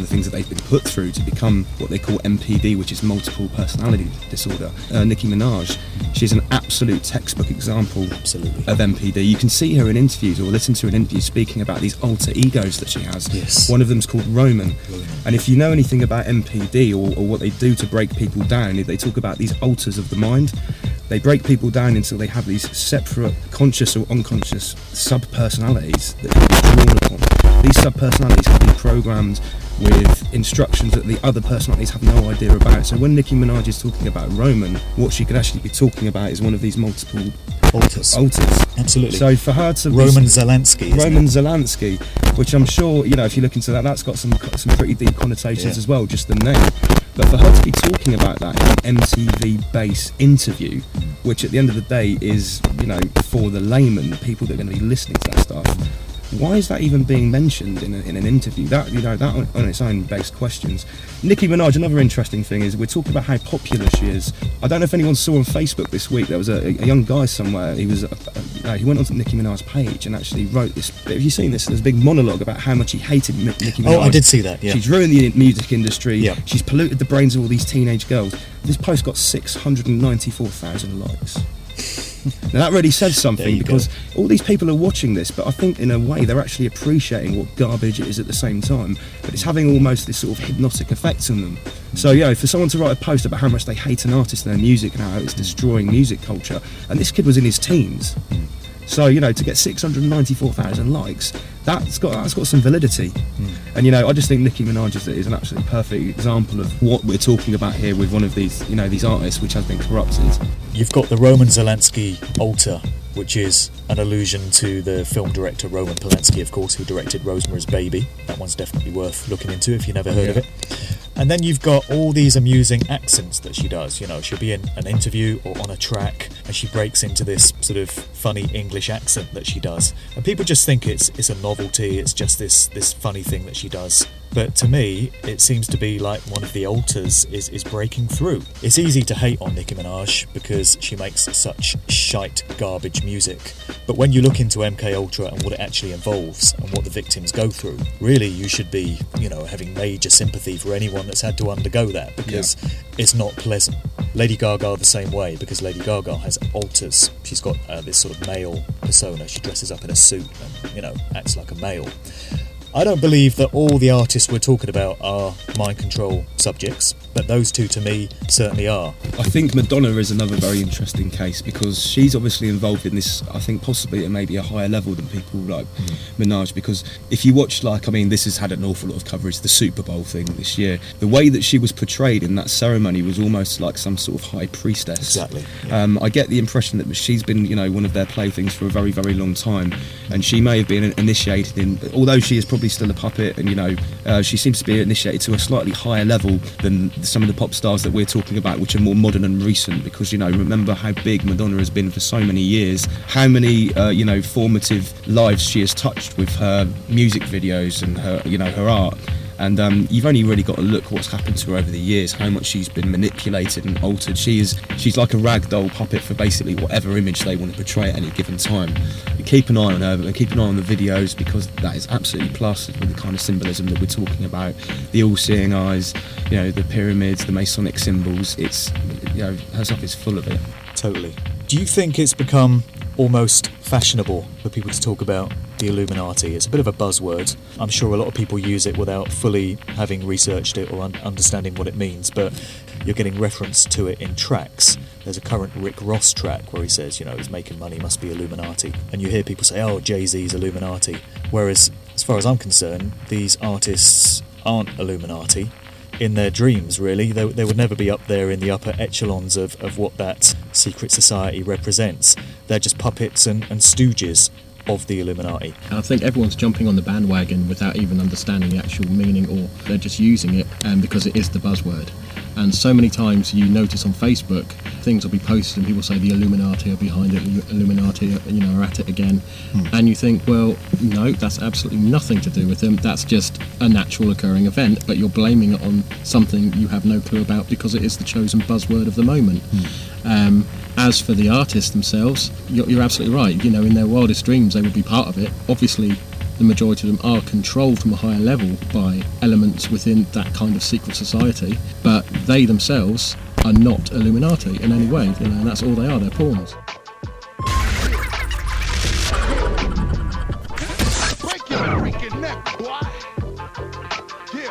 the things that they've been put through to become what they call MPD, which is multiple personality disorder. Nicki Minaj, she's an absolute textbook example of MPD. You can see her in interviews or listen to an interview speaking about these alter egos that she has. Yes. One of them's called Roman. And if you know anything about MPD or what they do to break people down, they talk about these alters of the mind. They break people down until they have these separate conscious or unconscious sub-personalities that can be drawn upon. These sub-personalities can be programmed with instructions that the other personalities have no idea about. So when Nicki Minaj is talking about Roman, what she could actually be talking about is one of these multiple alters. Absolutely. So for her to Roman Zelensky, which I'm sure, if you look into that, that's got some pretty deep connotations as well, just the name. But for her to be talking about that in an MTV-based interview, which at the end of the day is, for the layman, the people that are going to be listening to that stuff, why is that even being mentioned in an interview? That on its own begs questions. Nicki Minaj, another interesting thing is we're talking about how popular she is. I don't know if anyone saw on Facebook this week, there was a young guy somewhere, he went onto Nicki Minaj's page and actually wrote this. Have you seen this? There's a big monologue about how much he hated Nicki Minaj. Oh, I did see that, yeah. She's ruined the music industry, yeah. She's polluted the brains of all these teenage girls. This post got 694,000 likes. Now that really says something, because all these people are watching this, but I think in a way they're actually appreciating what garbage it is at the same time, but it's having almost this sort of hypnotic effect on them. So for someone to write a post about how much they hate an artist and their music and how it's destroying music culture, and this kid was in his teens, so to get 694,000 likes, that's got some validity. And I just think Nicki Minaj is an absolutely perfect example of what we're talking about here with one of these these artists which has been corrupted. You've got the Roman Zelensky altar, which is an allusion to the film director Roman Polanski, of course, who directed Rosemary's Baby. That one's definitely worth looking into if you've never heard of it. And then you've got all these amusing accents that she does. She'll be in an interview or on a track and she breaks into this sort of funny English accent that she does. And people just think it's a novelty, it's just this funny thing that she does. But to me, it seems to be like one of the altars is breaking through. It's easy to hate on Nicki Minaj because she makes such shite garbage music. But when you look into MK Ultra and what it actually involves and what the victims go through, really you should be, having major sympathy for anyone that's had to undergo that, because it's not pleasant. Lady Gaga the same way, because Lady Gaga has alters. She's got this sort of male persona. She dresses up in a suit and, acts like a male. I don't believe that all the artists we're talking about are mind control subjects, but those two to me certainly are. I think Madonna is another very interesting case because she's obviously involved in this, I think possibly at maybe a higher level than people like Minaj, because if you watch this has had an awful lot of coverage, the Super Bowl thing this year, the way that she was portrayed in that ceremony was almost like some sort of high priestess. Exactly. Yeah. I get the impression that she's been, one of their playthings for a very, very long time, and she may have been initiated in, although she is probably still a puppet, and she seems to be initiated to a slightly higher level than some of the pop stars that we're talking about, which are more modern and recent, because remember how big Madonna has been for so many years, how many formative lives she has touched with her music videos and her her art. And you've only really got to look what's happened to her over the years, how much she's been manipulated and altered. She's like a ragdoll puppet for basically whatever image they want to portray at any given time. You keep an eye on her, and keep an eye on the videos, because that is absolutely plastered with the kind of symbolism that we're talking about. The all-seeing eyes, the pyramids, the Masonic symbols. It's, her stuff is full of it. Totally. Do you think it's become almost fashionable for people to talk about the Illuminati? It's a bit of a buzzword. I'm sure a lot of people use it without fully having researched it or understanding what it means, but you're getting reference to it in tracks. There's a current Rick Ross track where he says, he's making money, must be Illuminati. And you hear people say, oh, Jay-Z's Illuminati. Whereas, as far as I'm concerned, these artists aren't Illuminati. In their dreams, really. They would never be up there in the upper echelons of what that secret society represents. They're just puppets and stooges of the Illuminati. I think everyone's jumping on the bandwagon without even understanding the actual meaning, or they're just using it because it is the buzzword. And so many times you notice on Facebook, things will be posted and people say the Illuminati are behind it, the Illuminati are at it again. And you think, well, no, that's absolutely nothing to do with them. That's just a natural occurring event, but you're blaming it on something you have no clue about because it is the chosen buzzword of the moment. As for the artists themselves, you're absolutely right. In their wildest dreams, they would be part of it. Obviously, the majority of them are controlled from a higher level by elements within that kind of secret society, but they themselves are not Illuminati in any way, and that's all they are, they're pawns. Break your freaking neck, boy!